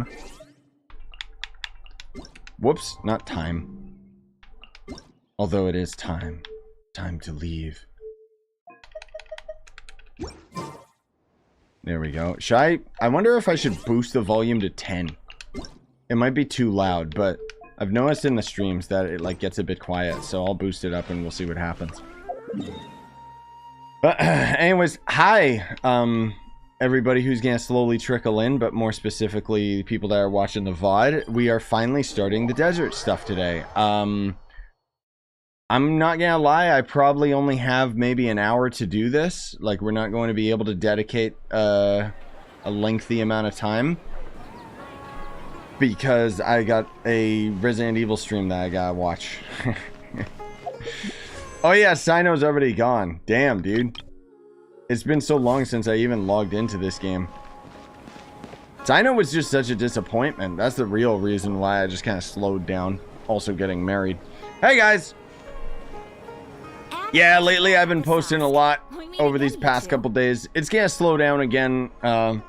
time. Whoops, not time. Although it is time. Time to leave. There we go. I wonder if I should boost the volume to 10. It might be too loud, but I've noticed in the streams that it like gets a bit quiet, so I'll boost it up and we'll see what happens. But anyways, hi, everybody who's gonna slowly trickle in, but more specifically, people that are watching the VOD. We are finally starting the desert stuff today. I'm not gonna lie, I probably only have maybe an hour to do this. Like, we're not going to be able to dedicate a lengthy amount of time, because I got a Resident Evil stream that I gotta watch. Oh yeah, Cyno's already gone. Damn, dude. It's been so long since I even logged into this game. Cyno was just such a disappointment. That's the real reason why I just kind of slowed down. Also getting married. Hey guys! Yeah, lately I've been posting a lot over these past couple days. It's gonna slow down again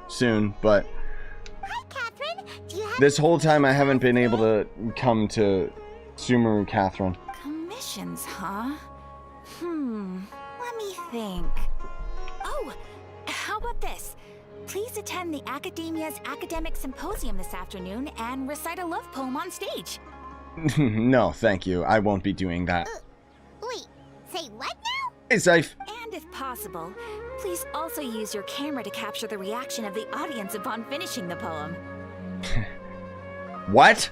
soon, but this whole time I haven't been able to come to Sumeru, Catherine. Commissions, huh? Let me think. Oh, how about this? Please attend the Academia's Academic Symposium this afternoon and recite a love poem on stage. No, thank you. I won't be doing that. Wait, say what now? Hey, Safe. And if possible, please also use your camera to capture the reaction of the audience upon finishing the poem. What?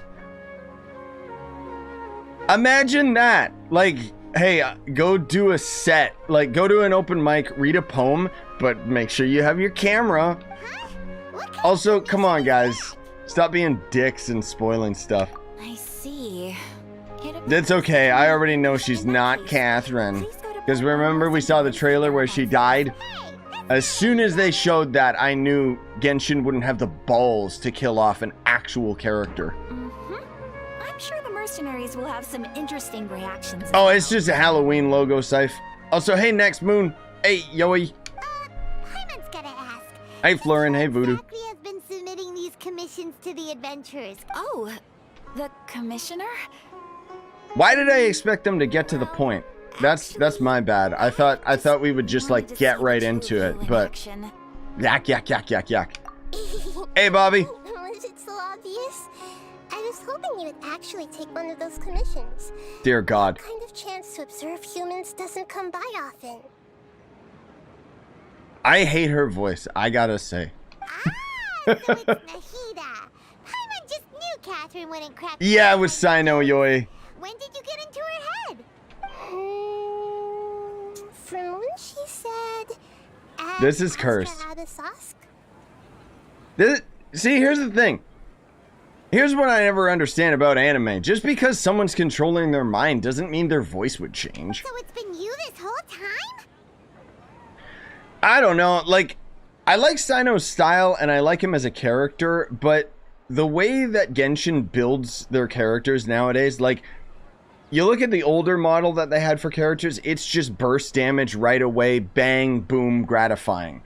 Imagine that. Like, hey, go do a set. Like, go to an open mic, read a poem, but make sure you have your camera. Huh? Also, come on, guys. Stop being dicks and spoiling stuff. I see. It's okay. I already know she's not Catherine. Because remember we saw the trailer where she died? As soon as they showed that, I knew Genshin wouldn't have the balls to kill off an actual character. I'm sure the mercenaries will have some interesting reactions. Oh, it's just a Halloween logo, Scythe. Also, hey, Next Moon. Hey, Yoey. Hyman's gotta ask. Hey, Florin. Hey, Voodoo. Exactly has been submitting these commissions to the adventurers. Oh, the commissioner? Why did I expect them to get to the point? That's my bad. I thought we would just like get right into it, but yak. Hey, Bobby. Was it so obvious? I was hoping you would actually take one of those commissions. Dear God. That kind of chance to observe humans doesn't come by often. I hate her voice, I gotta say. Ah, so it's Nahida. Hyman just knew Catherine wouldn't crack. Yeah, it was Cyno, Yoey. When did you get into her head? From when she said... This is cursed. See, here's the thing. Here's what I never understand about anime. Just because someone's controlling their mind doesn't mean their voice would change. So it's been you this whole time? I don't know. Like, I like Cyno's style and I like him as a character, but the way that Genshin builds their characters nowadays, like, you look at the older model that they had for characters, it's just burst damage right away, bang, boom, gratifying.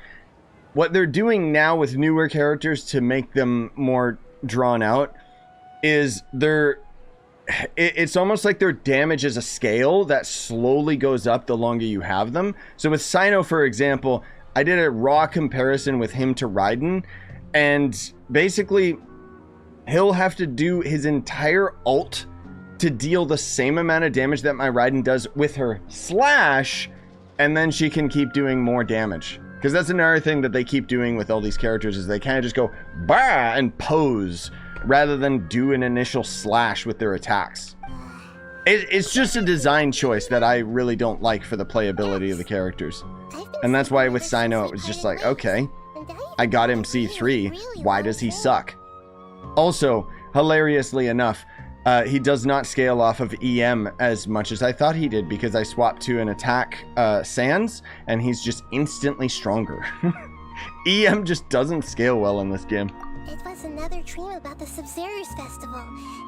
What they're doing now with newer characters to make them more drawn out is it's almost like their damage is a scale that slowly goes up the longer you have them. So with Cyno, for example, I did a raw comparison with him to Raiden, and basically he'll have to do his entire ult to deal the same amount of damage that my Raiden does with her slash, and then she can keep doing more damage. Because that's another thing that they keep doing with all these characters, is they kind of just go bah and pose rather than do an initial slash with their attacks. It's just a design choice that I really don't like for the playability of the characters. And that's why with Cyno it was just like, okay, I got him C3, why does he suck? Also, hilariously enough, he does not scale off of EM as much as I thought he did, because I swapped to an attack Sans, and he's just instantly stronger. EM just doesn't scale well in this game. It was another dream about the Sub-Zero's festival,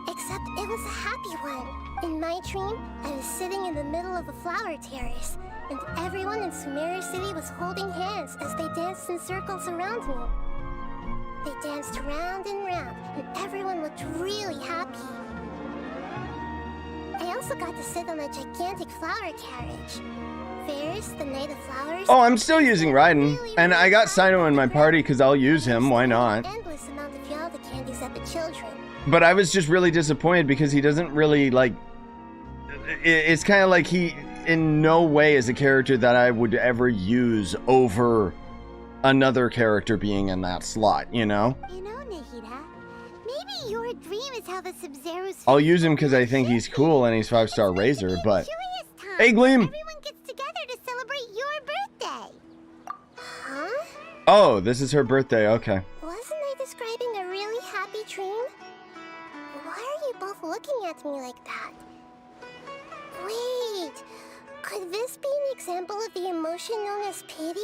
except it was a happy one. In my dream, I was sitting in the middle of a flower terrace, and everyone in Sumeru City was holding hands as they danced in circles around me. They danced round and round, and everyone looked really happy. I also got to sit on a gigantic flower carriage. First, the night of flowers. Oh, I'm still using Raiden, and I got Cyno in my party because I'll use him. Why not? Endless amount of Yalda candies at the children. But I was just really disappointed because he doesn't really like. It's kind of like he, in no way, is a character that I would ever use over another character being in that slot. You know. You know, Nahida, maybe your dream is how the Sub-Zero's. I'll use him because I think he's cool and he's 5-star Razor. But hey, Gleam. Everyone gets together to celebrate your birthday. Huh? Oh, this is her birthday. Okay. Wasn't I describing a really happy dream? Why are you both looking at me like that? Wait, could this be an example of the emotion known as pity?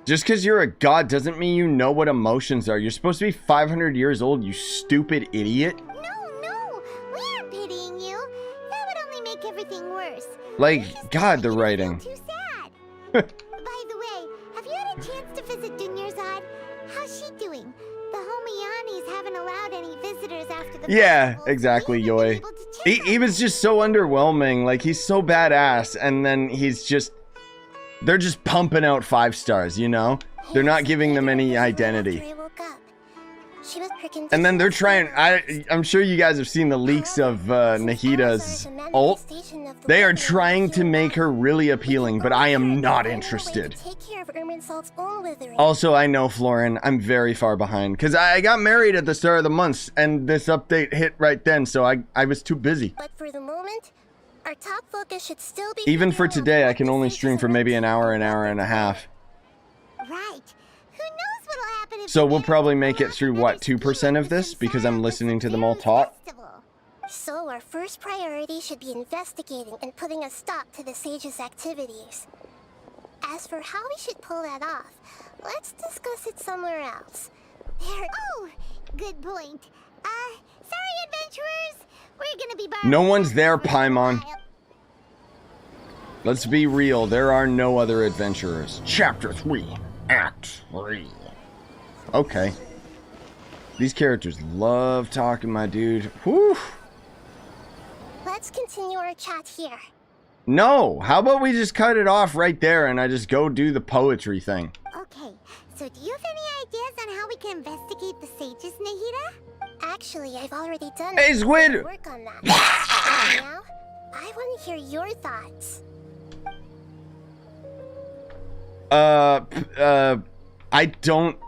Just because you're a god doesn't mean you know what emotions are. You're supposed to be 500 years old, you stupid idiot. No, we aren't pitying you. That would only make everything worse. Like, God, the writing. Too sad. By the way, have you had a chance to visit Dunyarzad? How's she doing? The Homiyanis haven't allowed any visitors after the Yeah, festival, so exactly, we haven't been Yoi. able to check He on was just so underwhelming. Like, he's so badass, and then he's just... They're just pumping out 5 stars, you know? They're not giving them any identity. And then they're trying... I'm sure you guys have seen the leaks of Nahida's ult. They are trying to make her really appealing, but I am not interested. Also, I know, Florin, I'm very far behind. Because I got married at the start of the month, and this update hit right then, so I was too busy. But for the moment, our top focus should still be... Even for today, I can only stream for maybe an hour and a half. Right. Who knows what'll happen if So we'll probably make it through, what, 2% of this? Because I'm listening to them all talk? So our first priority should be investigating and putting a stop to the sage's activities. As for how we should pull that off, let's discuss it somewhere else. Oh, good point. Sorry, adventurers. We're gonna be No one's there, Paimon. Let's be real, there are no other adventurers. Chapter 3, Act 3. Okay. These characters love talking, my dude. Whew. Let's continue our chat here. No, how about we just cut it off right there and I just go do the poetry thing? Okay, so do you have any ideas on how we can investigate the sages, Nahida? Actually, I've already done Hey, Squid! work on that. Now, I want to hear your thoughts. I don't...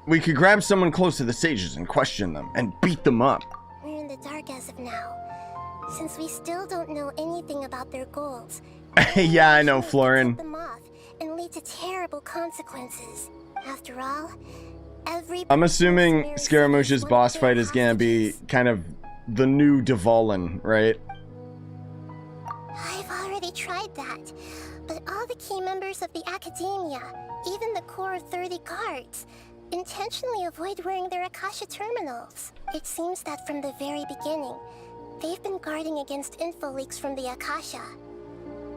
We could grab someone close to the sages and question them and beat them up. We're in the dark as of now. Since we still don't know anything about their goals. Yeah, I know, Cut Florin. them off and lead to terrible consequences. After all, every... I'm assuming Scaramouche's boss fight is gonna be kind of the new Dvalin, right? I've already tried that, but all the key members of the Academia, even the core 30 guards, intentionally avoid wearing their Akasha terminals. It seems that from the very beginning, they've been guarding against info leaks from the Akasha.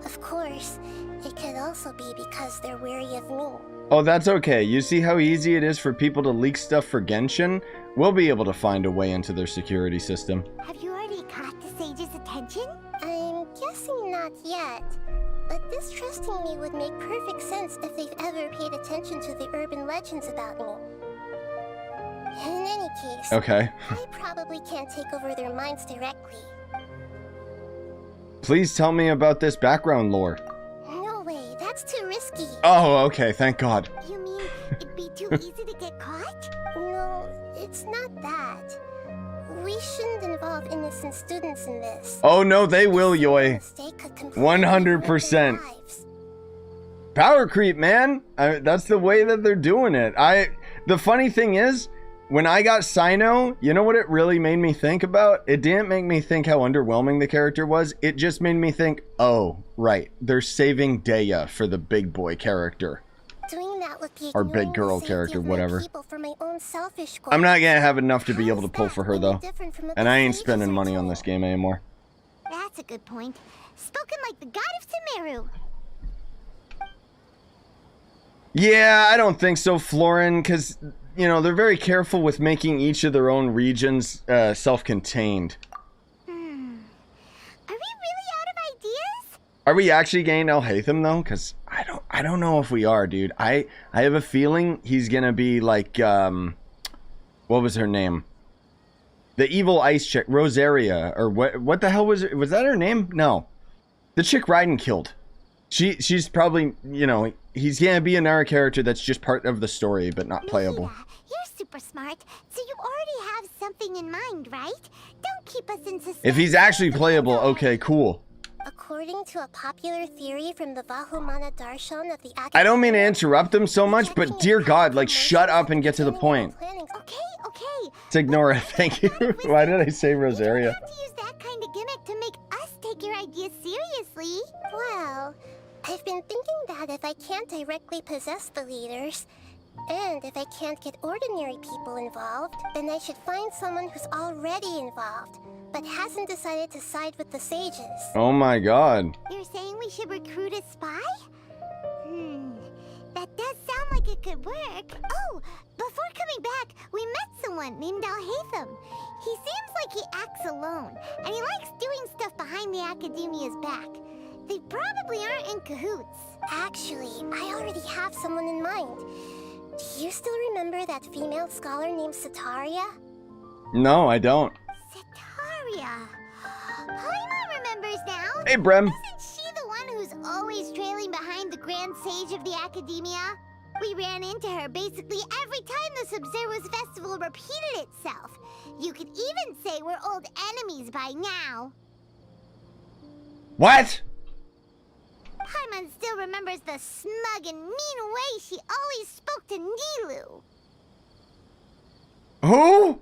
Of course, it could also be because they're wary of me. Oh, that's okay. You see how easy it is for people to leak stuff for Genshin? We'll be able to find a way into their security system. Have you already caught the sage's attention? I'm guessing not yet. But distrusting me would make perfect sense if they've ever paid attention to the urban legends about me. In any case, Okay. I probably can't take over their minds directly. Please tell me about this background lore. No way, that's too risky. Oh, okay, thank God. You mean it'd be too easy to get caught? No, it's not that. We shouldn't involve innocent students in this. Oh no, they will, Yoi. Mistake could completely 100%. ruin their lives. Power creep, man. That's the way that they're doing it. The funny thing is, when I got Cyno, you know what it really made me think about? It didn't make me think how underwhelming the character was. It just made me think, oh, right, they're saving Daya for the big boy character. Doing that would be Or big ignoring the girl safety character, of my whatever. people for my own selfish I'm not goals. gonna have enough to be able to pull How's for that her, any though. different from what And the I ain't sages spending are money on told? this game anymore. That's a good point. Spoken like the god of Sumeru. Yeah, I don't think so, Florin, because, you know, they're very careful with making each of their own regions self-contained. Are we really out of ideas? Are we actually getting Alhaitham, though? Because I don't know if we are, dude. I have a feeling he's gonna be like, what was her name? The evil ice chick, Rosaria, or what the hell was that her name? No. The chick Raiden killed. She's probably, you know, he's gonna be another character that's just part of the story, but not playable. Mira, you're super smart, so you already have something in mind, right? Don't keep us in suspense. If he's actually playable, okay, cool. According to a popular theory from the Vahumana Darshan of the Academia, I don't mean to interrupt him so much, but dear God, like, shut up and get to the point. Okay. Let's ignore it, thank you. Why did I say Rosaria? You don't have to use that kind of gimmick to make us take your ideas seriously. Well, I've been thinking that if I can't directly possess the leaders, and if I can't get ordinary people involved, then I should find someone who's already involved, but hasn't decided to side with the sages. Oh my God. You're saying we should recruit a spy? That does sound like it could work. Oh, before coming back, we met someone named Alhaitham. He seems like he acts alone, and he likes doing stuff behind the Academia's back. They probably aren't in cahoots. Actually, I already have someone in mind. Do you still remember that female scholar named Sataria? No, I don't. Sataria. Paimon remembers now. Hey, Brem. Isn't she the one who's always trailing behind the Grand Sage of the Academia? We ran into her basically every time the Sub-Zero's festival repeated itself. You could even say we're old enemies by now. What? Paimon still remembers the smug and mean way she always spoke to Nilou. Who?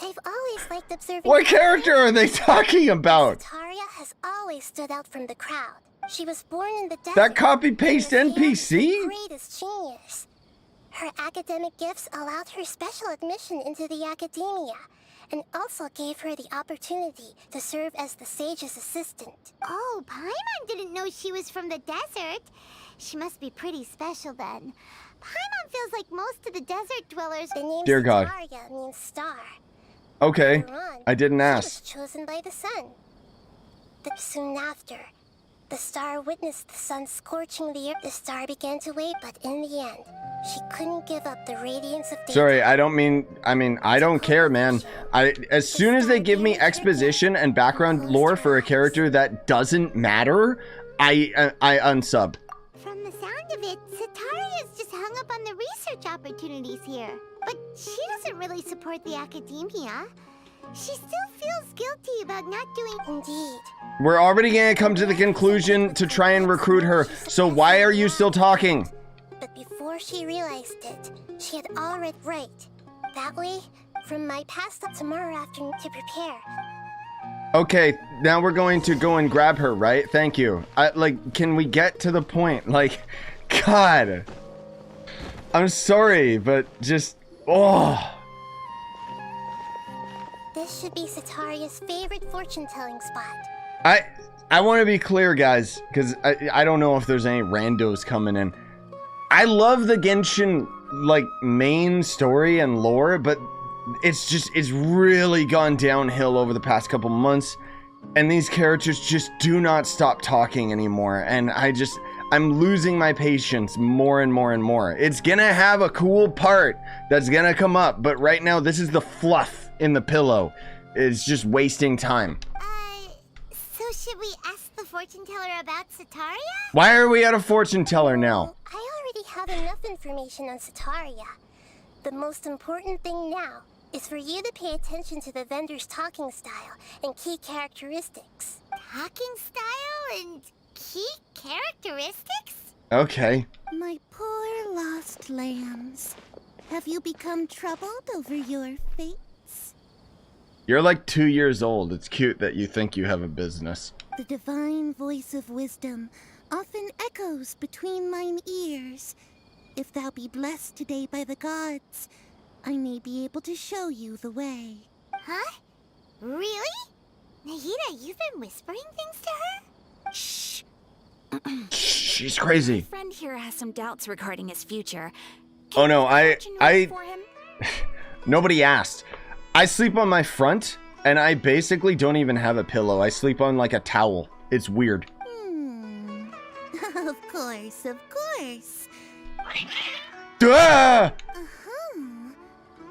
I've always liked observing... What character are they talking about? Sataria has always stood out from the crowd. She was born in the desert. That copy-paste NPC? Greatest genius. Her academic gifts allowed her special admission into the academia, and also gave her the opportunity to serve as the sage's assistant. Oh, Paimon didn't know she was from the desert. She must be pretty special then. Paimon feels like most of the desert dwellers. The name Dear God. Sataria means star. Okay, Later on, I didn't she ask. was chosen by the sun. Soon after, the star witnessed the sun scorching the earth. The star began to wait, but in the end, she couldn't give up the radiance of daytime. Sorry, I don't care, man. As soon as they give me exposition and background lore for a character that doesn't matter, I unsub. From the sound of it, Sataria's just hung up on the research opportunities here. But she doesn't really support the academia. She still feels guilty about not doing... Indeed. We're already gonna come to the conclusion to try and recruit her, so why are you still talking? But before she realized it, she had already... Right. That way, from my past up tomorrow afternoon to prepare. Okay, now we're going to go and grab her, right? Thank you. Can we get to the point? Like, God. I'm sorry, but just... Oh... This should be Sataria's favorite fortune-telling spot. I want to be clear, guys, because I don't know if there's any randos coming in. I love the Genshin, like, main story and lore, but it's really gone downhill over the past couple months, and these characters just do not stop talking anymore, and I'm losing my patience more and more and more. It's gonna have a cool part that's gonna come up, but right now this is the fluff in the pillow. It's just wasting time. So should we ask the fortune teller about Sataria? Why are we at a fortune teller now? I already have enough information on Sataria. The most important thing now is for you to pay attention to the vendor's talking style and key characteristics. Talking style and key characteristics? Okay. My poor lost lambs. Have you become troubled over your fate? You're like 2 years old. It's cute that you think you have a business. The divine voice of wisdom often echoes between mine ears. If thou be blessed today by the gods, I may be able to show you the way. Huh? Really? Nahida, you've been whispering things to her? Shh! She's crazy. My friend here has some doubts regarding his future. Oh no, I for him? Nobody asked. I sleep on my front, and I basically don't even have a pillow. I sleep on like a towel. It's weird. Of course, of course. Ah!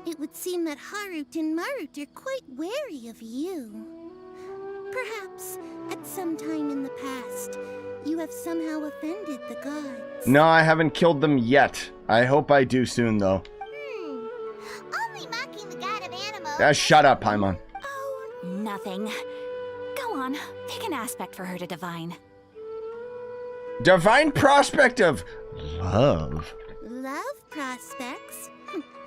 It would seem that Harut and Marut are quite wary of you. Perhaps, at some time in the past, you have somehow offended the gods. No, I haven't killed them yet. I hope I do soon, though. Only mocking the god of animals. Shut up, Paimon. Oh, nothing. Go on, pick an aspect for her to divine. Divine prospect of love. Love prospects?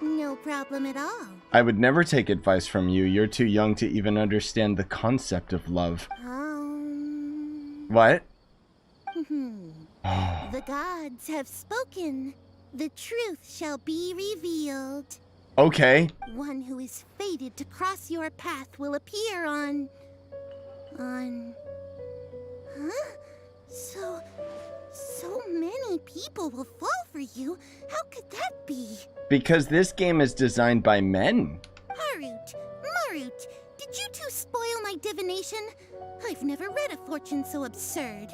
No problem at all. I would never take advice from you. You're too young to even understand the concept of love. What? The gods have spoken. The truth shall be revealed. Okay. One who is fated to cross your path will appear on... Huh? So many people will fall for you. How could that be? Because this game is designed by men. Harut, Marut, did you two spoil my divination? I've never read a fortune so absurd.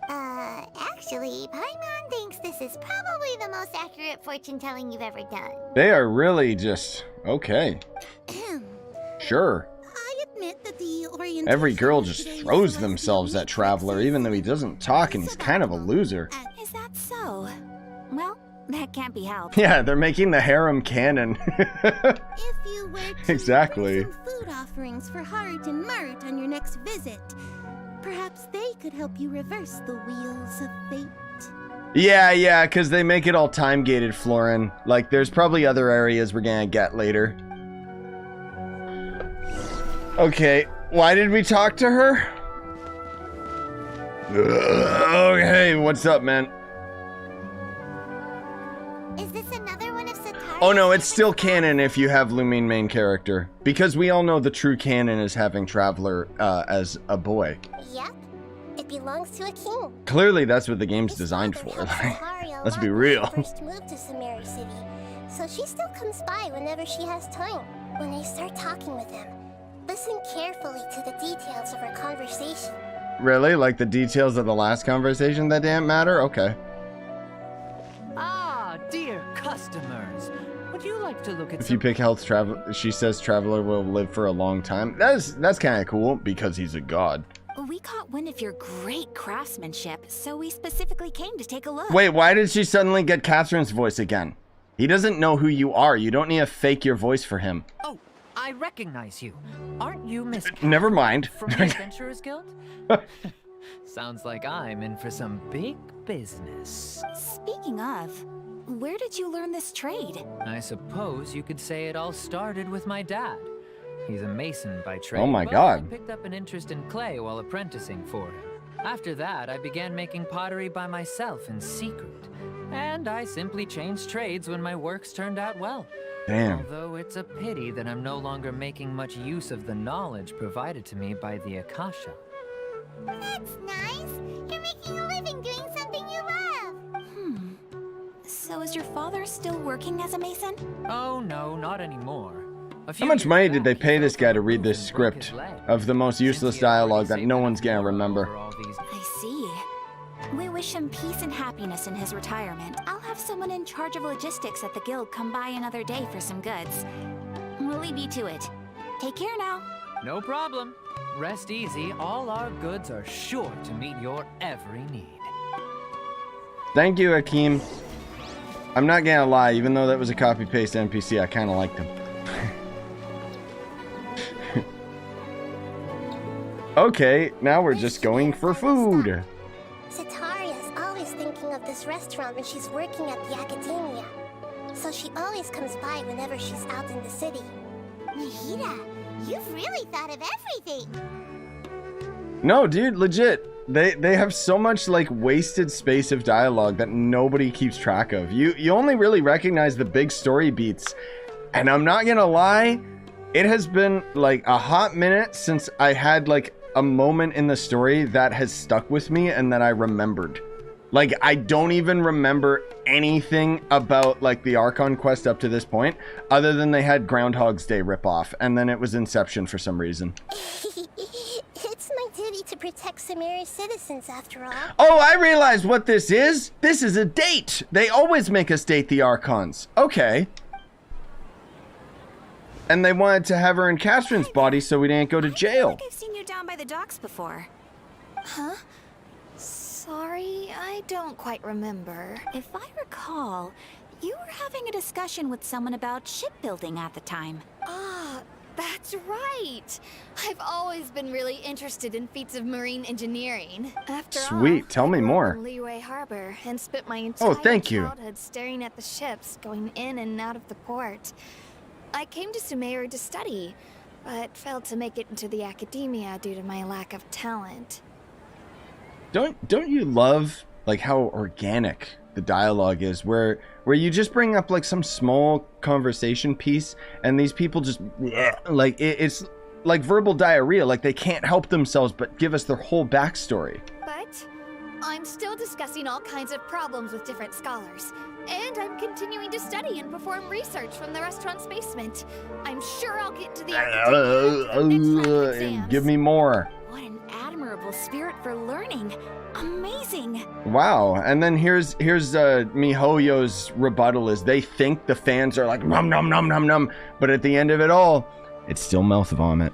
Actually, Paimon thinks this is probably the most accurate fortune telling you've ever done. They are really just... okay. Sure. I admit that the orientation... Every girl just throws themselves at Traveler, even though he doesn't talk and he's kind of a loser. Is that so? Well, that can't be helped. Yeah, they're making the harem canon. If you were to Exactly. bring some food offerings for Harut and Marut on your next visit, perhaps they could help you reverse the wheels of fate. Yeah, because they make it all time-gated, Florin. Like, there's probably other areas we're gonna get later. Okay, why did we talk to her? Okay, what's up, man? Is this another one of Satara's? Oh no, it's still canon if you have Lumine main character. Because we all know the true canon is having Traveler as a boy. Yep. It belongs to a king. Clearly that's what the game's His designed father for. helped Sataria a Let's lot be when real. she first moved to Sumeru City, so she still comes by whenever she has time. When I start talking with him, listen carefully to the details of our conversation. Really? Like the details of the last conversation that didn't matter? Okay. Ah, dear customers. Would you like to look at If you pick health travel, she says Traveler will live for a long time. That's kind of cool because he's a god. We caught wind of your great craftsmanship, so we specifically came to take a look. Wait, why did she suddenly get Catherine's voice again? He doesn't know who you are. You don't need to fake your voice for him. Oh, I recognize you. Aren't you Miss Never mind. from the Adventurers Guild? Sounds like I'm in for some big business. Speaking of, where did you learn this trade? I suppose you could say it all started with my dad. He's a mason by trade. Oh my but God. I picked up an interest in clay while apprenticing for him. After that, I began making pottery by myself in secret. And I simply changed trades when my works turned out well. Damn. Although it's a pity that I'm no longer making much use of the knowledge provided to me by the Akasha. That's nice. You're making a living doing something you love. So is your father still working as a mason? Oh no, not anymore. How much money did they pay this guy to read this script of the most useless dialogue that no one's gonna remember? I see. We wish him peace and happiness in his retirement. I'll have someone in charge of logistics at the guild come by another day for some goods. We'll leave you to it. Take care now. No problem. Rest easy, all our goods are sure to meet your every need. Thank you, Hakeem. I'm not gonna lie, even though that was a copy-paste NPC, I kinda liked him. Okay, now we're just going for food. Sataria's always thinking of this restaurant when she's working at the academia. So she always comes by whenever she's out in the city. Nahida, you've really thought of everything. No, dude, legit. They have so much like wasted space of dialogue that nobody keeps track of. You only really recognize the big story beats. And I'm not gonna lie, it has been like a hot minute since I had like a moment in the story that has stuck with me and that I remembered. Like, I don't even remember anything about, like, the Archon quest up to this point, other than they had Groundhog's Day ripoff, and then it was Inception for some reason. It's my duty to protect Sumeru's citizens, after all. Oh, I realized what this is! This is a date! They always make us date the Archons. Okay. And they wanted to have her in Catherine's body so we didn't go to I feel jail. like I've seen you down by the docks before. Huh? Sorry, I don't quite remember. If I recall, you were having a discussion with someone about shipbuilding at the time. Ah, that's right. I've always been really interested in feats of marine engineering. After Sweet, all, tell me I grew up more. in Liyue Harbor and spent my entire thank you. childhood staring at the ships going in and out of the port. I came to Sumeru to study, but failed to make it into the academia due to my lack of talent. Don't you love, like, how organic the dialogue is, where you just bring up, like, some small conversation piece and these people just like it's like verbal diarrhea, like they can't help themselves but give us their whole backstory. But I'm still discussing all kinds of problems with different scholars, and I'm continuing to study and perform research from the restaurant's basement. I'm sure I'll get to the exams. Give me more. What an admirable spirit for learning. Amazing. Wow. And then here's Mihoyo's rebuttal is they think the fans are like nom nom nom nom nom, but at the end of it all, it's still mouth vomit.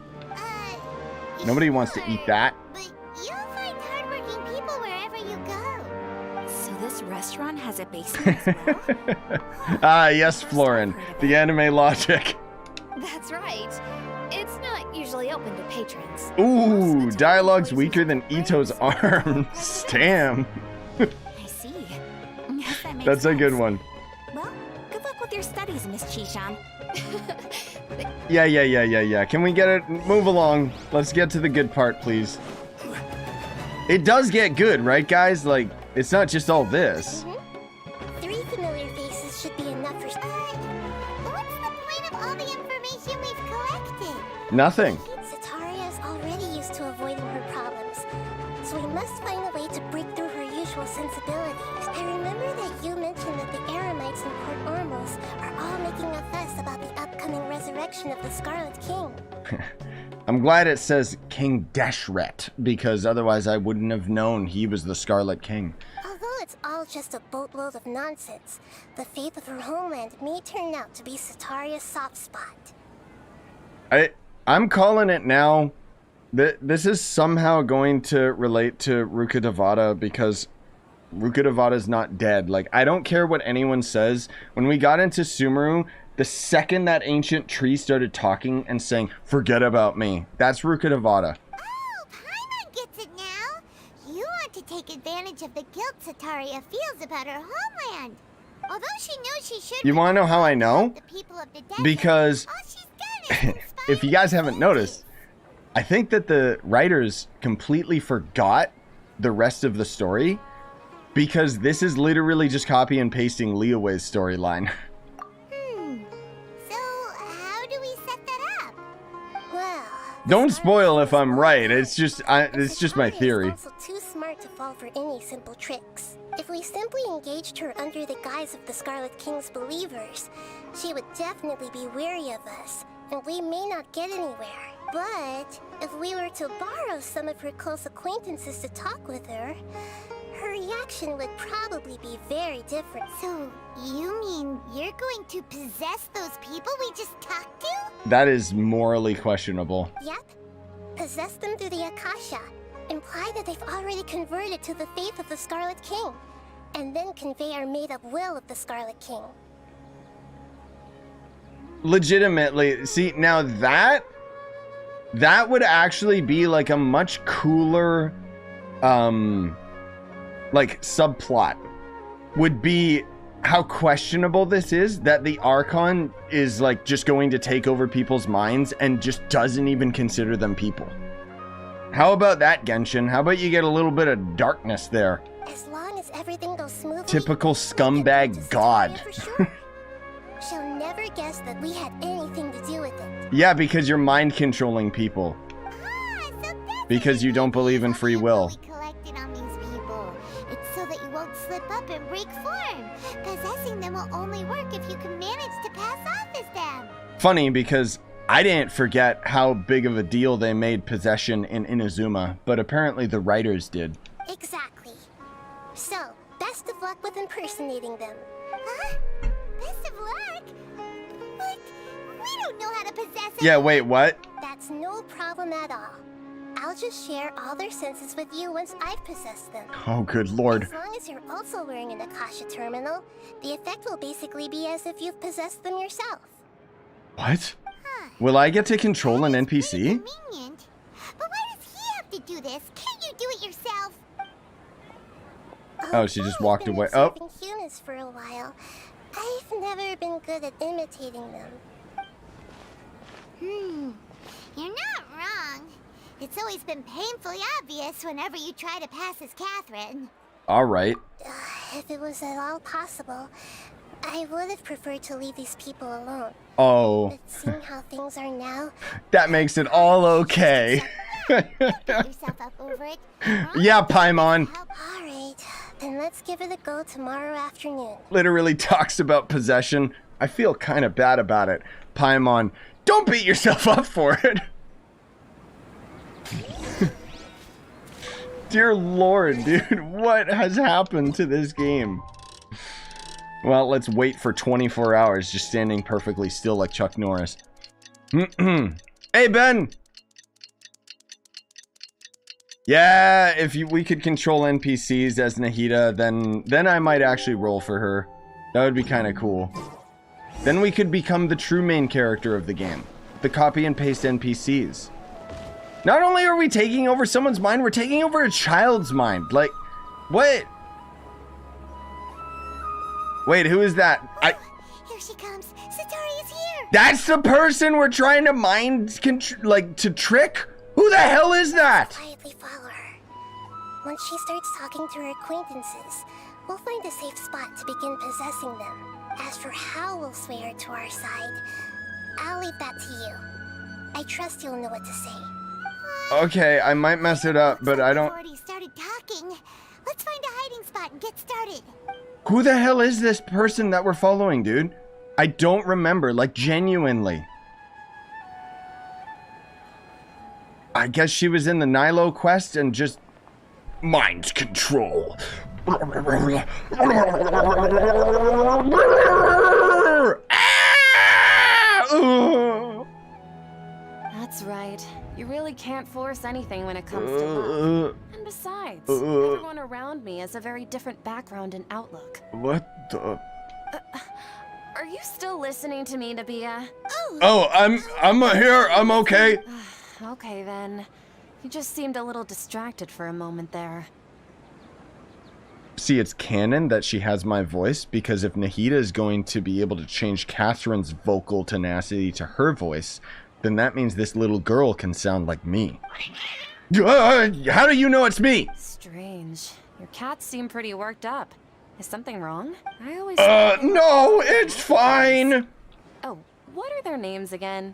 Nobody wants to eat that. But you'll find hardworking people wherever you go. So this restaurant has a basement as well? Ah, yes, Florin. The anime logic. That's right. It's not usually open to patrons. Ooh, dialogue's weaker than Ito's arms. Damn. I see. Yes, that makes That's a good sense. one. Well, good luck with your studies, Miss Chishan. Yeah. Can we get it? Move along. Let's get to the good part, please. It does get good, right, guys? Like, it's not just all this. 3 familiar faces should be enough for... what's the point of all the information we've collected? Nothing. Sataria is already used to avoiding her problems, so we must find a way to break through her usual sensibilities. I remember that you mentioned that the Eremites in Port Ormos are all making a fuss about the upcoming resurrection of the Scarlet King. I'm glad it says King Deshret, because otherwise I wouldn't have known he was the Scarlet King. Although it's all just a boatload of nonsense, the fate of her homeland may turn out to be Sataria's soft spot. I'm calling it now. This is somehow going to relate to Rukkhadevata, because Rukkhadevata's not dead. Like, I don't care what anyone says. When we got into Sumeru, the second that ancient tree started talking and saying, "Forget about me," that's Rukkhadevata. Oh, Paimon gets it now! You want to take advantage of the guilt Sataria feels about her homeland. Although she knows she should... You want to know how I know? The people of the desert, Because all she's done is if you guys haven't noticed, I think that the writers completely forgot the rest of the story, because this is literally just copy and pasting Liyue's storyline. So, how do we set that up? Well... Don't spoil if I'm right. It's just my Sataria theory. is also too smart to fall for any simple tricks. If we simply engaged her under the guise of the Scarlet King's believers, she would definitely be wary of us, and we may not get anywhere. But if we were to borrow some of her close acquaintances to talk with her, her reaction would probably be very different. So, you mean you're going to possess those people we just talked to? That is morally questionable. Yep. Possess them through the Akasha. Imply that they've already converted to the faith of the Scarlet King, and then convey our made-up will of the Scarlet King. Legitimately, see, now that would actually be like a much cooler like subplot, would be how questionable this is, that the Archon is like just going to take over people's minds and just doesn't even consider them people. How about that, Genshin? How about you get a little bit of darkness there? As long as everything goes smoothly... Typical we can scumbag purchase god. Sataria for sure. She'll never guess that we had anything to do with it. Yeah, because you're mind controlling people. Ah, so that's Because you don't believe in free will. Collected on these people. It's so that you won't slip up and break form. Possessing them will only work if you can manage to pass off as them. Funny, because I didn't forget how big of a deal they made possession in Inazuma, but apparently the writers did. Exactly. So, best of luck with impersonating them. Huh? Best of luck? But we don't know how to possess Yeah, wait, what? That's no problem at all. I'll just share all their senses with you once I've possessed them. Oh, good lord. As long as you're also wearing an Akasha terminal, the effect will basically be as if you've possessed them yourself. What? Will I get to control an NPC? Convenient. But why does he have to do this? Can't you do it yourself? Oh, she just walked away. I've Oh. been observing humans for a while. I've never been good at imitating them. You're not wrong. It's always been painfully obvious whenever you try to pass as Catherine. All right. If it was at all possible, I would have preferred to leave these people alone. Oh, But seeing how things are now, that makes it all okay. Beat yourself up over it. Yeah, Paimon. alright, then let's give it a go tomorrow afternoon. Literally talks about possession. I feel kind of bad about it. Paimon, don't beat yourself up for it. Dear Lord, dude, what has happened to this game? Well, let's wait for 24 hours just standing perfectly still like Chuck Norris. Hey, Ben! Yeah, if we could control NPCs as Nahida, then I might actually roll for her. That would be kind of cool. Then we could become the true main character of the game. The copy and paste NPCs. Not only are we taking over someone's mind, we're taking over a child's mind. Like, what? Wait, who is that? Here she comes. Satori is here. That's the person we're trying to to trick? Who the hell is that? Quietly follow her. Once she starts talking to her acquaintances, we'll find a safe spot to begin possessing them. As for how we'll sway her to our side, I'll leave that to you. I trust you'll know what to say. Okay, I might mess it up, but I don't... Already started talking. Let's find a hiding spot and get started. Who the hell is this person that we're following, dude? I don't remember, like, genuinely. I guess she was in the Nilo quest and just... Mind control. That's right. You really can't force anything when it comes to love. And besides, everyone around me has a very different background and outlook. What the... Are you still listening to me, Nabia? Oh, I'm here. I'm okay. Okay, then. You just seemed a little distracted for a moment there. See, it's canon that she has my voice, because if Nahida is going to be able to change Catherine's vocal tenacity to her voice, then that means this little girl can sound like me. How do you know it's me? Strange. Your cats seem pretty worked up. Is something wrong? I always... No, it's fine. Oh, what are their names again?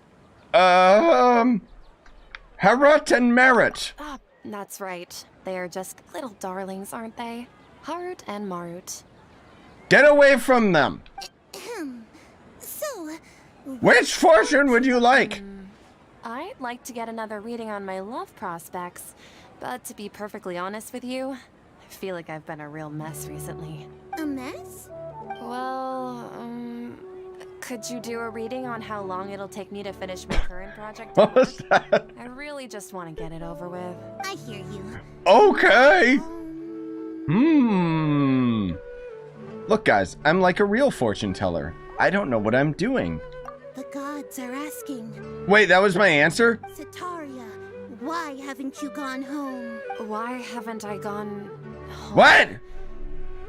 Harut and Merit. Ah, that's right. They are just little darlings, aren't they? Harut and Marut. Get away from them. So, Which fortune would you like? I'd like to get another reading on my love prospects, but to be perfectly honest with you, I feel like I've been a real mess recently. a mess? Well, could you do a reading on how long it'll take me to finish my current project? What was that? I really just want to get it over with. I hear you. Okay. Look, guys, I'm like a real fortune teller. I don't know what I'm doing. The gods are asking. Wait, that was my answer? Sataria, why haven't you gone home? Why haven't I gone home? What?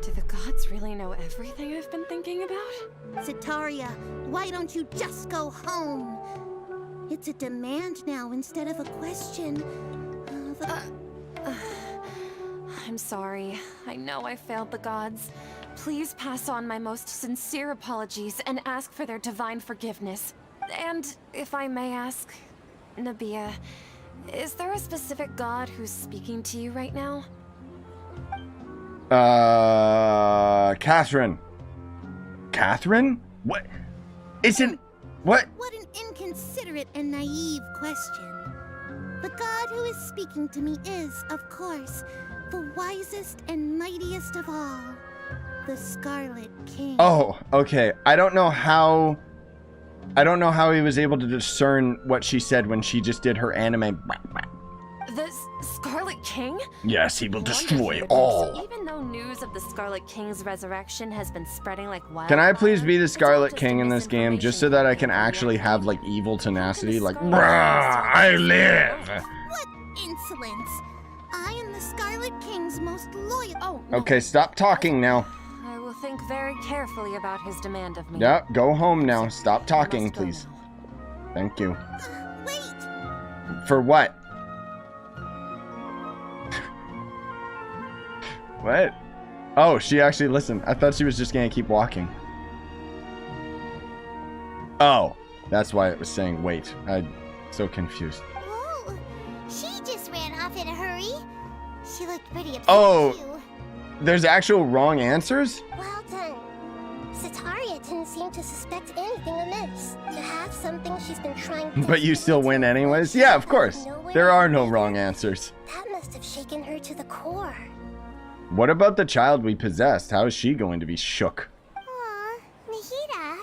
Do the gods really know everything I've been thinking about? Sataria, why don't you just go home? It's a demand now instead of a question. I'm sorry. I know I failed the gods. Please pass on my most sincere apologies and ask for their divine forgiveness. And if I may ask, Nabia, Is there a specific god who's speaking to you right now? Catherine. Catherine? What? Isn't... What? What an inconsiderate and naive question. The god who is speaking to me is, of course, the wisest and mightiest of all, the Scarlet King. Oh, okay. I don't know how he was able to discern what she said when she just did her anime. The Scarlet King? Yes, he will destroy Wonderful. all. So even though news of the Scarlet King's resurrection has been spreading like wildfire, Can I please be the it's all Scarlet just King a in this game, just so that I can actually have, like, evil tenacity? Like, Scarlet bruh, I live! What insolence! I am the Scarlet King's most loyal. Oh, no. Okay, stop talking now. I will think very carefully about his demand of me. Yep, go home now. Stop talking, I must go please. now. Thank you. Wait! For what? What? Oh, she actually listened. I thought she was just gonna keep walking. Oh, that's why it was saying wait. I'm so confused. Whoa! She just ran off in a hurry. She looked pretty upset Oh. too. There's actual wrong answers? Well done. Sataria didn't seem to suspect anything amiss. To have something she's been trying But you still win anyways? Yeah, of course. There are no wrong answers. That must have shaken her to the core. What about the child we possessed? How is she going to be shook? Aw, Nahida.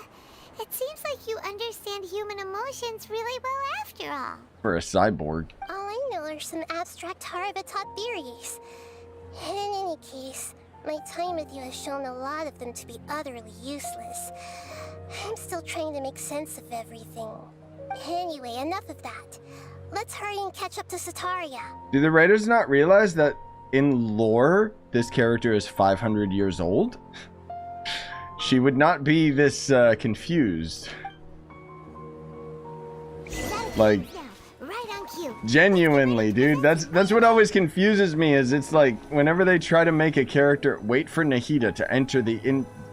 It seems like you understand human emotions really well after all. For a cyborg. All I know are some abstract Harava-taught theories. And in any case, my time with you has shown a lot of them to be utterly useless. I'm still trying to make sense of everything. Anyway, enough of that. Let's hurry and catch up to Sataria. Do the writers not realize that in lore, this character is 500 years old? She would not be this confused. Like, Right on cue. genuinely, dude. That's what always confuses me, is it's like, whenever they try to make a character, wait for Nahida to enter the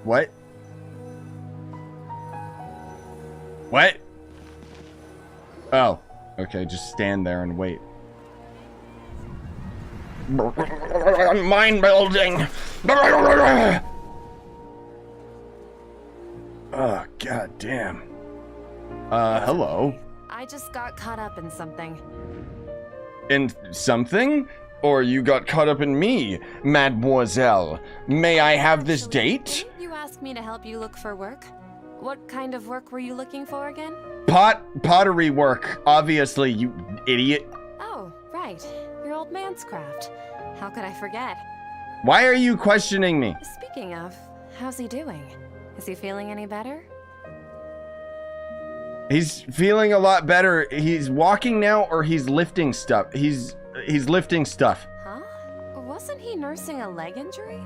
what? What? Oh, okay, just stand there and wait. Mind building. Oh, god damn. Hello. I just got caught up in something. In something? Or you got caught up in me, mademoiselle? May I have this date? Didn't you ask me to help you look for work? What kind of work were you looking for again? Pottery work, obviously, you idiot. Oh, right. Your old man's craft. How could I forget? Why are you questioning me? Speaking of, how's he doing? Is he feeling any better? He's feeling a lot better. He's walking now, or he's lifting stuff. He's lifting stuff. Huh? Wasn't he nursing a leg injury?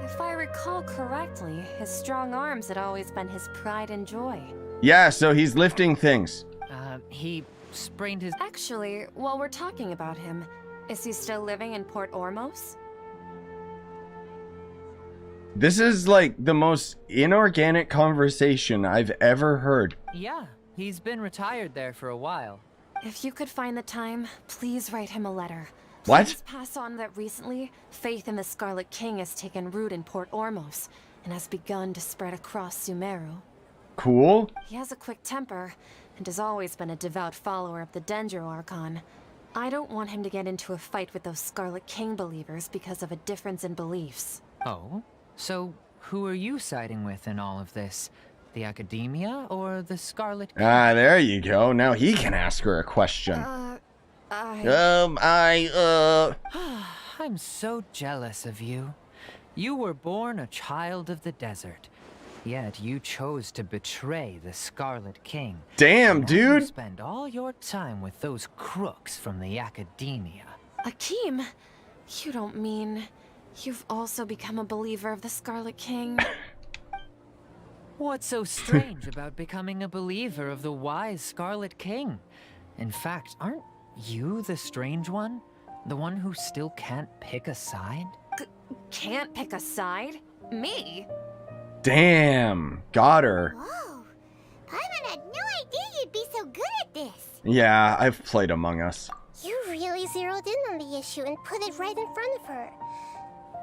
If I recall correctly, his strong arms had always been his pride and joy. Yeah, so he's lifting things. He sprained his... Actually, while we're talking about him, is he still living in Port Ormos? This is like the most inorganic conversation I've ever heard. Yeah, he's been retired there for a while. If you could find the time, please write him a letter. What? Please pass on that recently, faith in the Scarlet King has taken root in Port Ormos and has begun to spread across Sumeru. Cool. He has a quick temper and has always been a devout follower of the Dendro Archon. I don't want him to get into a fight with those Scarlet King believers because of a difference in beliefs. Oh? So, who are you siding with in all of this? The Academia or the Scarlet King? Ah, there you go. Now he can ask her a question. I'm so jealous of you. You were born a child of the desert, yet you chose to betray the Scarlet King. Damn, And now you dude. spend all your time with those crooks from the Academia. Akeem, you don't mean you've also become a believer of the Scarlet King? What's so strange about becoming a believer of the wise Scarlet King? In fact, aren't you the strange one? The one who still can't pick a side? Can't pick a side? Me? Damn. Got her. Whoa. Paimon had no idea you'd be so good at this. Yeah, I've played Among Us. You really issue and put it right in front of her.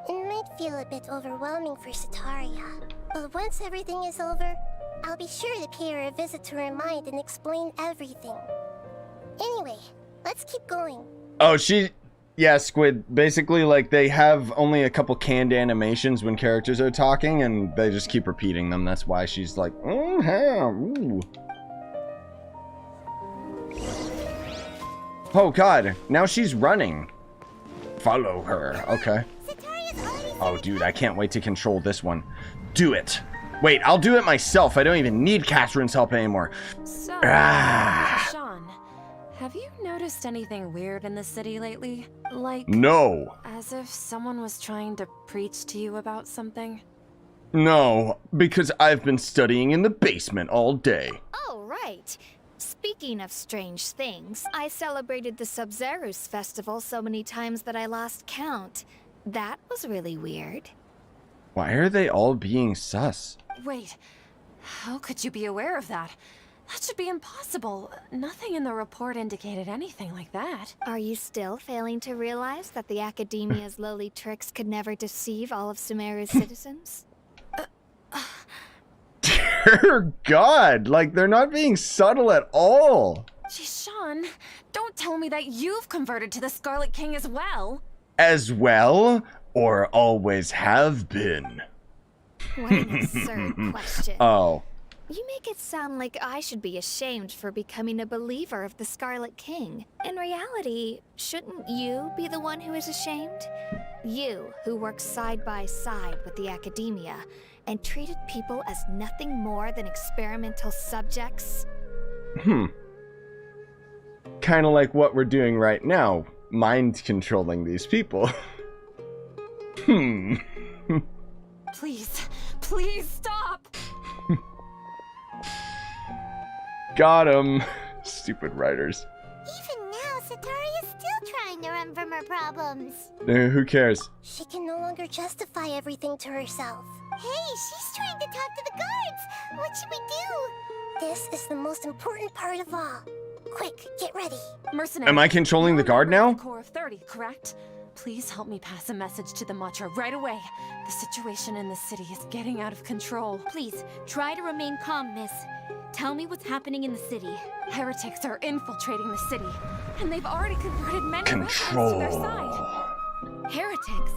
It might feel a bit overwhelming for Sataria, but once everything is over, I'll be sure to pay her a visit to her mind and explain everything. Anyway, let's keep going. Oh, yeah, Squid. Basically, like, they have only a couple canned animations when characters are talking, and they just keep repeating them. That's why she's like, ooh. Oh, God. Now she's running. Follow her. Okay. Oh, dude, I can't wait to control this one. Do it. Wait, I'll do it myself. I don't even need Catherine's help anymore. So, Sean, have you noticed anything weird in the city lately? Like, no. As if someone was trying to preach to you about something? No, because I've been studying in the basement all day. Oh, right. Speaking of strange things, I celebrated the Sub-Zerus festival so many times that I lost count. That was really weird. Why are they all being sus? Wait, how could you be aware of that? That should be impossible. Nothing in the report indicated anything like that. Are you still failing to realize that the Academia's lowly tricks could never deceive all of Sumeru's citizens? Dear God, like, they're not being subtle at all. Geez, Sean, don't tell me that you've converted to the Scarlet King as well. As well, or always have been? What an absurd question. Oh. You make it sound like I should be ashamed for becoming a believer of the Scarlet King. In reality, shouldn't you be the one who is ashamed? You, who works side by side with the Academia and treated people as nothing more than experimental subjects. Kind of like what we're doing right now, mind controlling these people. Please, please stop! Got him. Stupid writers. Even now, Sataria's still trying to run from her problems. Who cares? She can no longer justify everything to herself. Hey, she's trying to talk to the guards. What should we do? This is the most important part of all. Quick, get ready. Mercenary, Am I controlling the guard now? Core of 30, correct? Please help me pass a message to the Matcha right away. The situation in the city is getting out of control. Please, try to remain calm, miss. Tell me what's happening in the city. Heretics are infiltrating the city, and they've already converted many residents to their side. Heretics?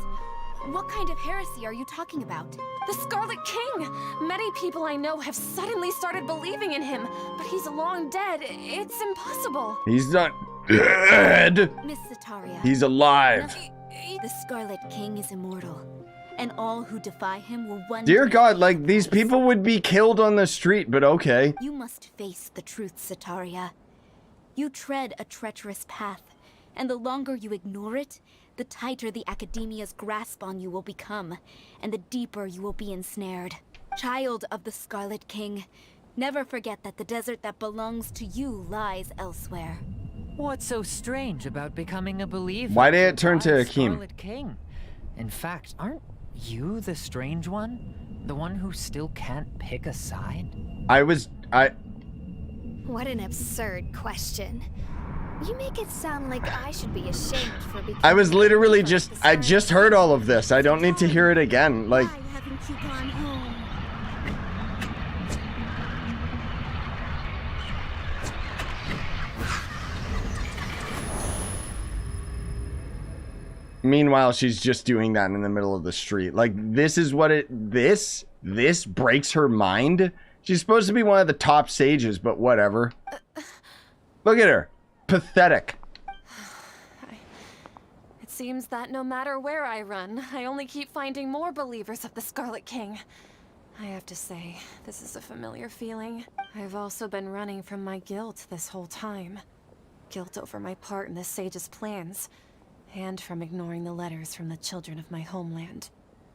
What kind of heresy are you talking about? The Scarlet King! Many people I know have suddenly started believing in him, but he's long dead. It's impossible. He's not dead. Miss Sataria. He's alive. The Scarlet King is immortal, and all who defy him will one Dear day God, like, these people would be killed on the street, but okay. You must face the truth, Sataria. You tread a treacherous path, and the longer you ignore it, the tighter the Academia's grasp on you will become, and the deeper you will be ensnared. Child of the Scarlet King, never forget that the desert that belongs to you lies elsewhere. What's so strange about becoming a believer? Why did it turn to by Akeem? Scarlet King? In fact, aren't you the strange one? The one who still can't pick a side? What an absurd question. You make it sound like I should be ashamed for becoming... I was literally I just heard all of this. I don't need to hear it again. Like, Why haven't you gone home? meanwhile, she's just doing that in the middle of the street. Like, this is what this breaks her mind. She's supposed to be one of the top sages, but whatever. Look at her. Pathetic. It seems that no matter where I run, I only keep finding more believers of the Scarlet King. I have to say, this is a familiar feeling. I've also been running from my guilt this whole time. Guilt over my part in the sage's plans, and from ignoring the letters from the children of my homeland.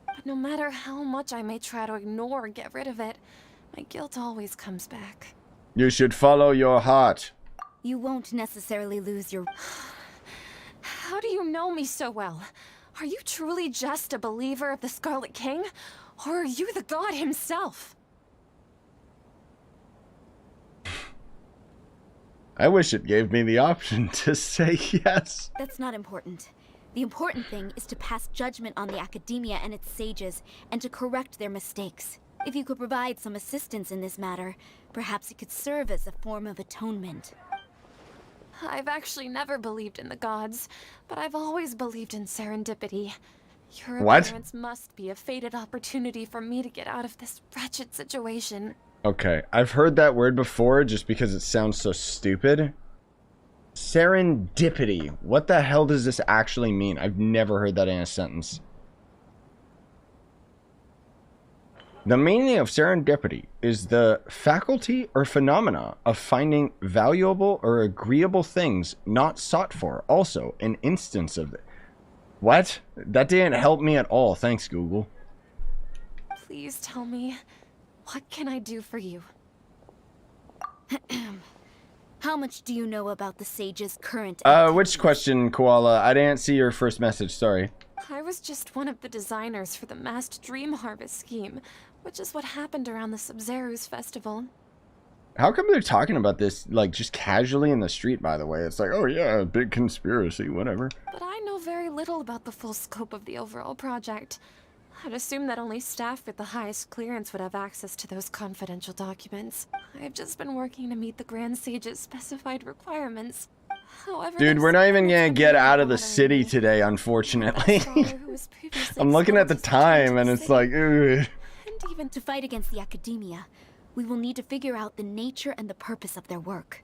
But no matter how much I may try to ignore or get rid of it, my guilt always comes back. You should follow your heart. You won't necessarily lose your... How do you know me so well? Are you truly just a believer of the Scarlet King? Or are you the god himself? I wish it gave me the option to say yes. That's not important. The important thing is to pass judgment on the academia and its sages, and to correct their mistakes. If you could provide some assistance in this matter, perhaps it could serve as a form of atonement. I've actually never believed in the gods, but I've always believed in serendipity. Your appearance must be a fated opportunity for me to get out of this wretched situation. Okay, I've heard that word before just because it sounds so stupid. Serendipity. What the hell does this actually mean? I've never heard that in a sentence. The meaning of serendipity is the faculty or phenomena of finding valuable or agreeable things not sought for. Also, an instance of it. What? That didn't help me at all. Thanks, Google. Please tell me, what can I do for you? How much do you know about the sage's current Which question, Koala? I didn't see your first message, sorry. I was just one of the designers for the massed dream harvest scheme, which is what happened around the Sub-Zeru's festival. How come they're talking about this, like, just casually in the street, by the way? It's like, oh yeah, big conspiracy, whatever. But I know very little about the full scope of the overall project. I'd assume that only staff with the highest clearance would have access to those confidential documents. I've just been working to meet the Grand Sage's specified requirements. However, dude, we're not even gonna get out of the city today, unfortunately. I'm looking at the time and it's like, ugh. And even to fight against the academia, we will need to figure out the nature and the purpose of their work.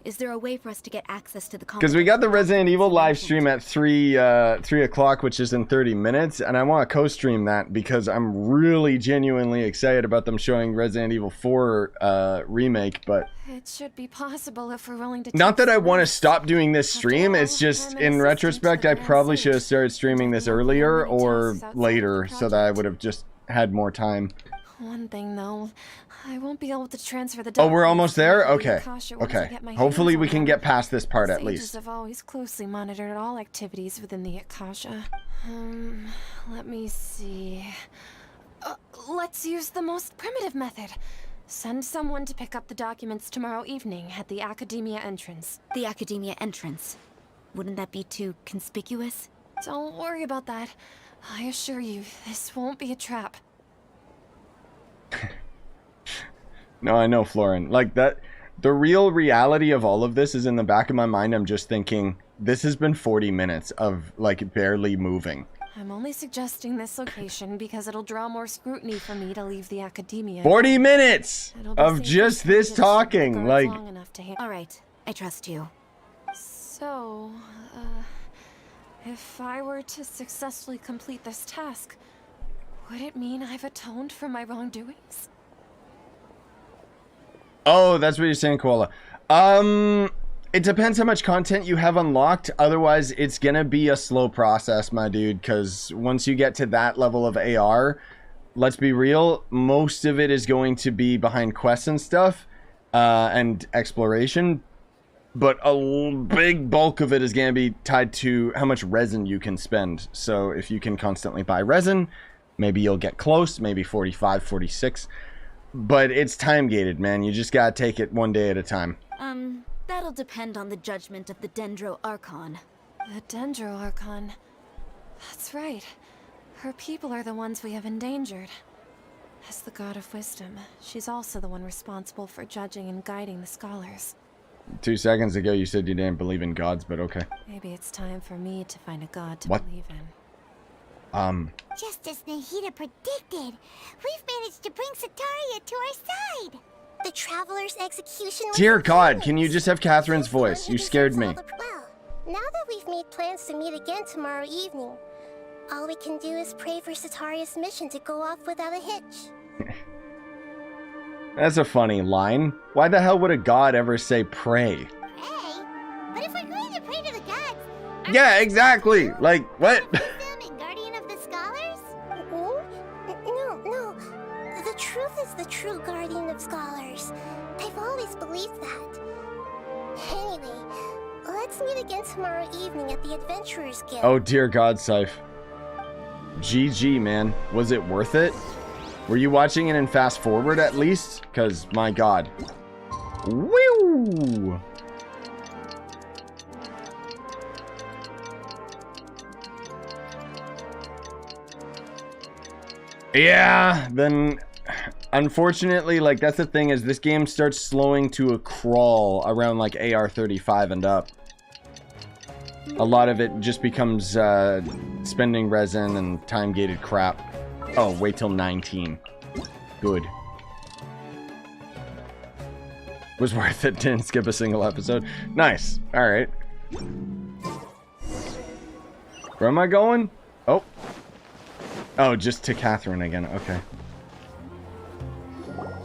Is there a way for us to get access to the... Because we got the Resident Evil live stream at 3 o'clock, which is in 30 minutes, and I want to co-stream that because I'm really genuinely excited about them showing Resident Evil 4 remake, but... It should be possible if we're willing to... Not that I want to stop doing this stream, it's just, in retrospect, I probably should have started streaming this earlier or later, so that I would have just had more time. One thing, though. I won't be able to transfer the... Oh, we're almost there? Okay. Okay. Hopefully we can get past this part at least. Sages have always closely monitored all activities within the Akasha. Let me see... let's use the most primitive method. Send someone to pick up the documents tomorrow evening at the Academia entrance. The Academia entrance? Wouldn't that be too conspicuous? Don't worry about that. I assure you, this won't be a trap. No, I know, Florin. Like, that, the real reality of all of this is in the back of my mind. I'm just thinking, this has been 40 minutes of, like, barely moving. I'm only suggesting this location because it'll draw more scrutiny for me to leave the Academia. 40 minutes of just this talking, like... Alright, I trust you. So, if I were to successfully complete this task, would it mean I've atoned for my wrongdoings? Oh, that's what you're saying, Koala. It depends how much content you have unlocked. Otherwise, it's gonna be a slow process, my dude, because once you get to that level of AR, let's be real, most of it is going to be behind quests and stuff, and exploration. But a big bulk of it is gonna be tied to how much resin you can spend. So if you can constantly buy resin, maybe you'll get close, maybe 45, 46. But it's time gated, man. You just gotta take it one day at a time. That'll depend on the judgment of the Dendro Archon. The Dendro Archon. That's right. Her people are the ones we have endangered. As the god of wisdom, she's also the one responsible for judging and guiding the scholars. 2 seconds ago you said you didn't believe in gods, but okay. Maybe it's time for me to find a god to believe in. Just as Nahida predicted, we've managed to bring Sataria to our side. The Traveler's execution was... Dear God, can you just have Catherine's voice? You scared me. Well, now that we've made plans to meet again tomorrow evening, all we can do is pray for Sataria's mission to go off without a hitch. That's a funny line. Why the hell would a god ever say pray? Pray? But if we're going to pray to the gods... Yeah, exactly. Like, what? No. The truth is the true guardian of scholars. I've always believed that. Anyway, let's meet again tomorrow evening at the Adventurers Guild. Oh dear God, Scythe. GG, man. Was it worth it? Were you watching it in fast forward at least? Because, my God. Woo! Yeah, then unfortunately, like, that's the thing, is this game starts slowing to a crawl around like AR35 and up. A lot of it just becomes spending resin and time-gated crap. Oh, wait till 19. Good. Was worth it, didn't skip a single episode. Nice. Alright. Where am I going? Oh. Oh, just to Catherine again. Okay.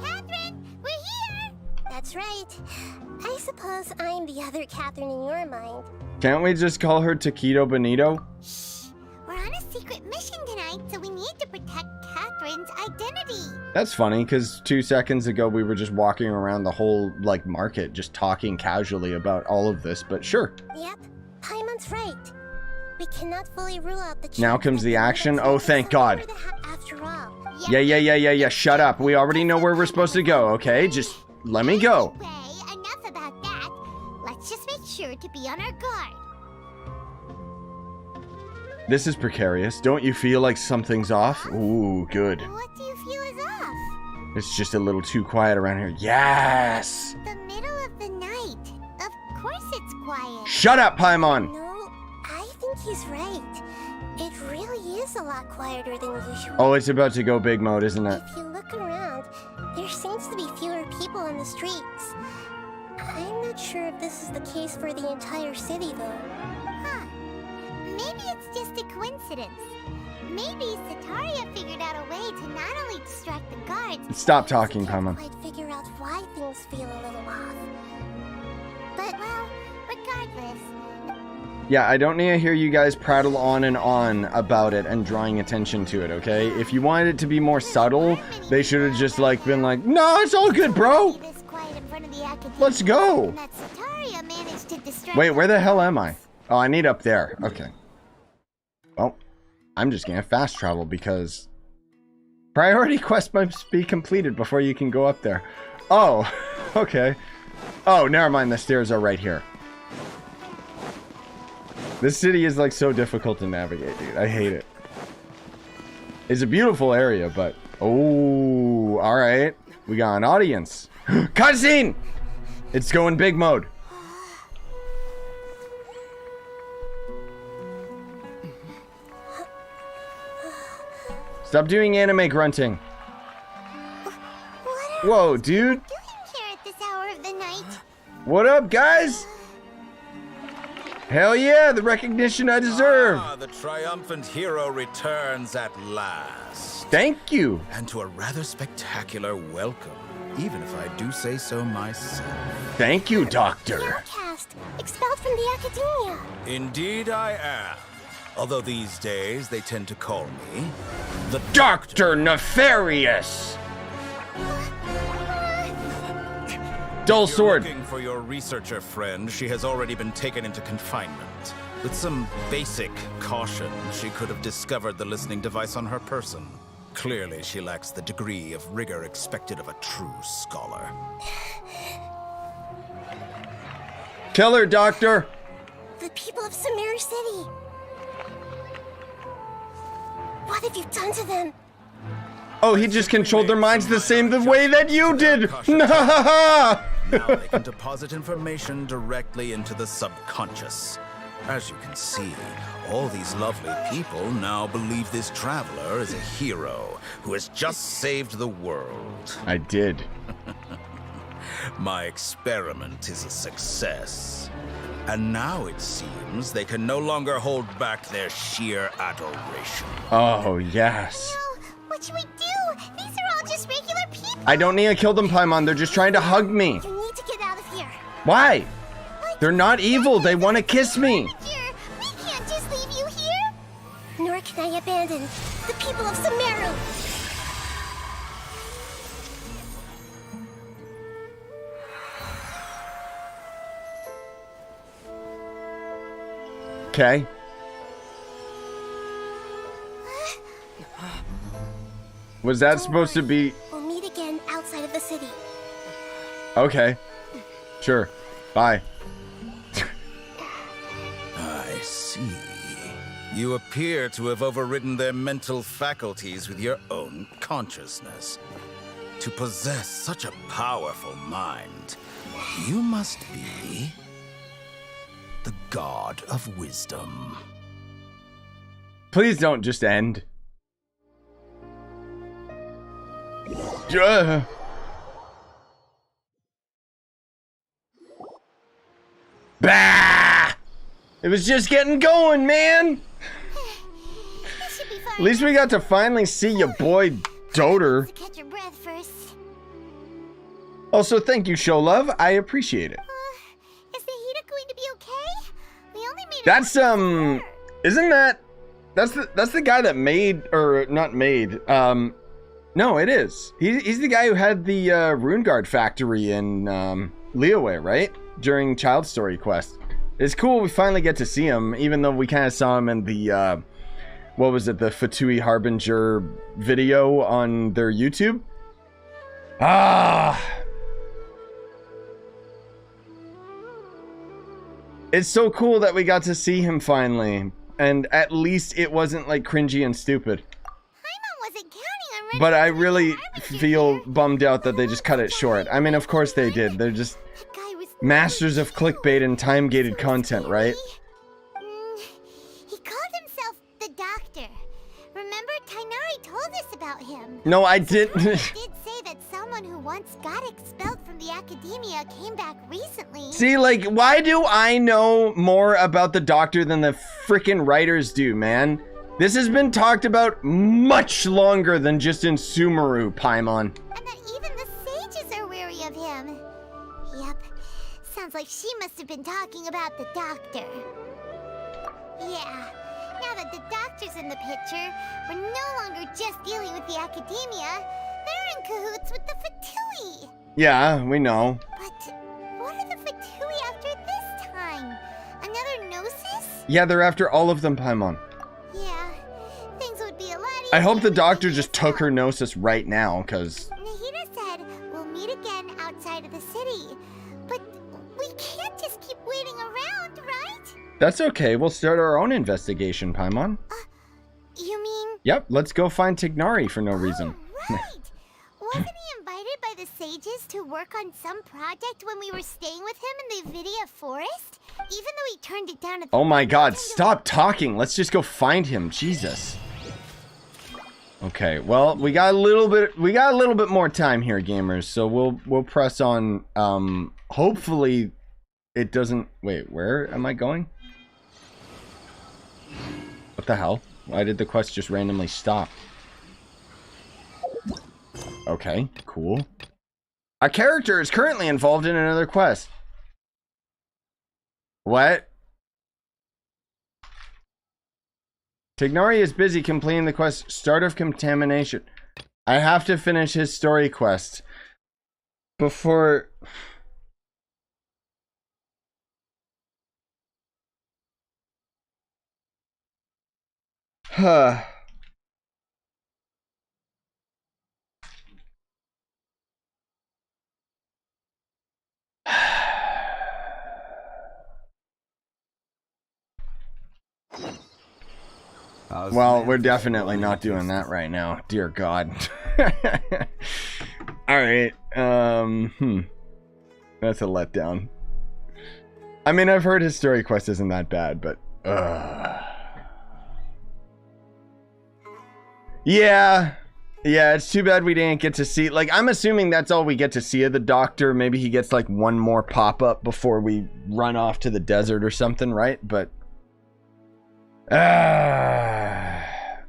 Catherine, we're here! That's right. I suppose I'm the other Catherine in your mind. Can't we just call her Taquito Bonito? Shh. We're on a secret mission tonight, so we need to protect Catherine's identity. That's funny, because 2 seconds ago we were just walking around the whole, like, market, just talking casually about all of this, but sure. Yep. Paimon's right. We cannot fully rule out the Now comes the action. Oh, thank God. After all. Yeah. Shut up. We already know where we're supposed to go, okay? Just let me go. Anyway, enough about that. Let's just make sure to be on our guard. This is precarious. Don't you feel like something's off? Ooh, good. What do you feel is off? It's just a little too quiet around here. Yes! The middle of the night. Of course it's quiet. Shut up, Paimon! No, I think he's right. It really is a lot quieter than usual. Oh, it's about to go big mode, isn't it? If you look around, there seems to be fewer people on the streets. I'm not sure if this is the case for the entire city, though. Huh. Maybe it's just a coincidence. Maybe Sataria figured out a way to not only distract the guards. Stop talking, Paimon. Quite figure out why things feel a little off. But well, regardless. Yeah, I don't need to hear you guys prattle on and on about it and drawing attention to it, okay? If you wanted it to be more subtle, they should have just, like, been like, no, it's all good, bro! Let's go! Wait, where the hell am I? Oh, I need up there. Okay. Well, I'm just gonna fast travel because priority quest must be completed before you can go up there. Oh, okay. Oh, never mind. The stairs are right here. This city is like so difficult to navigate, dude. I hate it. It's a beautiful area, but oh, all right. We got an audience. Cutscene! It's going big mode. Stop doing anime grunting. Whoa, dude. Here at this hour of the night. What up, guys? Hell yeah, the recognition I deserve. Ah, the triumphant hero returns at last. Thank you. And to a rather spectacular welcome, even if I do say so myself. Thank you, Doctor. Outcast, expelled from the academia. Indeed I am. Although these days they tend to call me the Dr. Nefarious. Dull sword. Looking for your researcher friend, she has already been taken into confinement. With some basic caution, she could have discovered the listening device on her person. Clearly, she lacks the degree of rigor expected of a true scholar. Kill her, Doctor. The people of Sumeru City. What have you done to them? Oh, he just controlled their minds the same way that you did. Now they can deposit information directly into the subconscious. As you can see, all these lovely people now believe this traveler is a hero who has just saved the world. I did. My experiment is a success. And now it seems they can no longer hold back their sheer adoration. Oh, yes. No, what should we do? These are all just regular people. I don't need to kill them, Paimon. They're just trying to hug me. You need to get out of here. Why? They're not evil. They want to kiss me. We can't just leave you here. Nor can I abandon the people of Sumeru. Okay. Was that supposed to be... We'll meet again outside of the city. Okay. Sure. Bye. I see. You appear to have overridden their mental faculties with your own consciousness. To possess such a powerful mind, you must be the god of wisdom. Please don't just end. Bah! It was just getting going, man. This should be fun. At least we got to finally see your boy Doter. Catch your breath first. Also, thank you, Show Love. I appreciate it. Is the heater going to be okay? We only made it. That's isn't that that's the guy that made, or not made, no, it is. He's the guy who had the Rune Guard factory in Liyue, right? During Child Story Quest. It's cool we finally get to see him, even though we kind of saw him in the what was it, the Fatui Harbinger video on their YouTube. It's so cool that we got to see him finally, and at least it wasn't like cringy and stupid. Wasn't counting on But I really feel bummed out that they just cut it short. I mean, of course they did. They're just masters of clickbait and time-gated content, right? He called himself the Doctor. Remember, Kainari told us about him. No, I didn't. He did say that someone who once got expelled from the academia came back recently. See, like, why do I know more about the Doctor than the freaking writers do, man? This has been talked about much longer than just in Sumeru, Paimon. And that even the sages are weary of him. Yep. Sounds like she must have been talking about the Doctor. Yeah. Now that the Doctor's in the picture, we're no longer just dealing with the academia. They're in cahoots with the Fatui. Yeah, we know. But what are the Fatui after this time? Another Gnosis? Yeah, they're after all of them, Paimon. Yeah. Things would be a lot easier. I hope the if Doctor we just could took her Gnosis right now, because... Nahida said we'll meet again outside of the city. But we can't just keep waiting around, right? That's okay, we'll start our own investigation, Paimon. You mean... Yep, let's go find Tignari for no reason. Right! Wasn't he invited by the sages to work on some project when we were staying with him in the Vidia forest? Even though he turned it down at the Oh my god, stop talking! Let's just go find him, Jesus. Okay, well, we got a little bit more time here, gamers, so we'll press on. Hopefully it doesn't... Wait, where am I going? What the hell? Why did the quest just randomly stop? Okay, cool. A character is currently involved in another quest. What? Tignari is busy completing the quest Start of Contamination. I have to finish his story quest before... Huh. Well, we're definitely not doing that right now. Dear God. Alright. That's a letdown. I mean, I've heard his story quest isn't that bad, but... Yeah. Yeah, it's too bad we didn't get to see... Like, I'm assuming that's all we get to see of the Doctor. Maybe he gets, like, one more pop-up before we run off to the desert or something, right? But...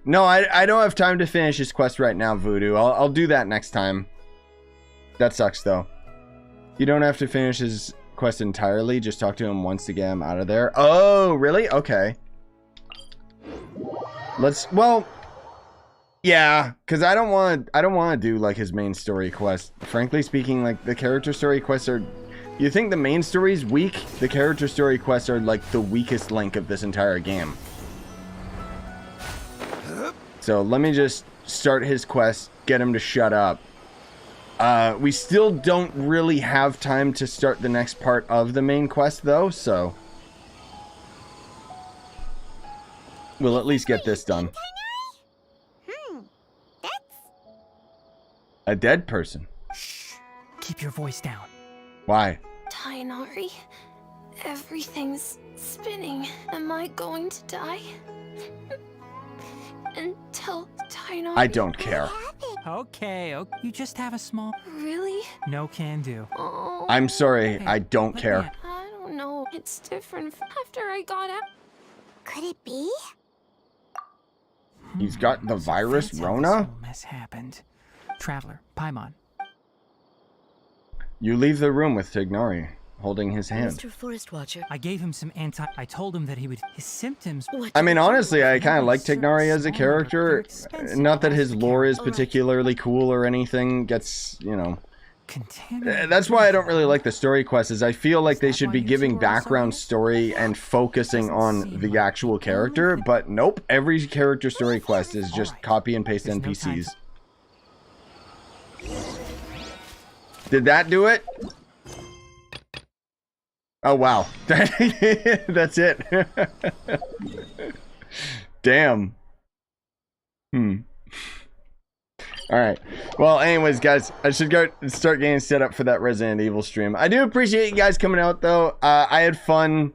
No, I don't have time to finish his quest right now, Voodoo. I'll do that next time. That sucks, though. You don't have to finish his quest entirely. Just talk to him once to get him out of there. Oh, really? Okay. Let's... Well... Yeah, because I don't want to do, like, his main story quest. Frankly speaking, like, the character story quests are... You think the main story's weak? The character story quests are, like, the weakest link of this entire game. So, let me just start his quest, get him to shut up. We still don't really have time to start the next part of the main quest, though, so... we'll at least get this done. That's A dead person. Shh. Keep your voice down. Why? Tainari, everything's spinning. Am I going to die? Until Tainari... I don't care. Okay, you just have a small... Really? No can do. Oh. I'm sorry, I don't Let care. me- I don't know. It's different after I got out. could it be? He's got the virus, Fancy how Rona? This whole mess happened. Traveler, Paimon. You leave the room with Tignari, holding his hand. Mr. Forest Watcher. I gave him some I told him that he would... His symptoms... I mean, honestly, I kind of like Tignari as a character. Not that his lore is particularly cool or anything. Gets, you know... That's why I don't really like the story quests, is I feel like they should be giving background story and focusing on the actual character, but nope, every character story quest is just copy and paste NPCs. Did that do it? Oh wow. That's it. Damn. Alright. Well, anyways, guys, I should go start getting set up for that Resident Evil stream. I do appreciate you guys coming out, though. I had fun.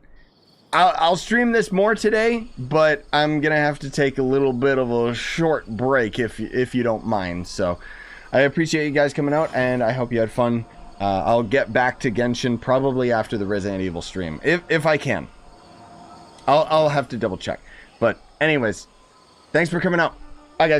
I'll stream this more today, but I'm going to have to take a little bit of a short break if you don't mind. So, I appreciate you guys coming out, and I hope you had fun. I'll get back to Genshin probably after the Resident Evil stream, if I can. I'll have to double check. But anyways, thanks for coming out.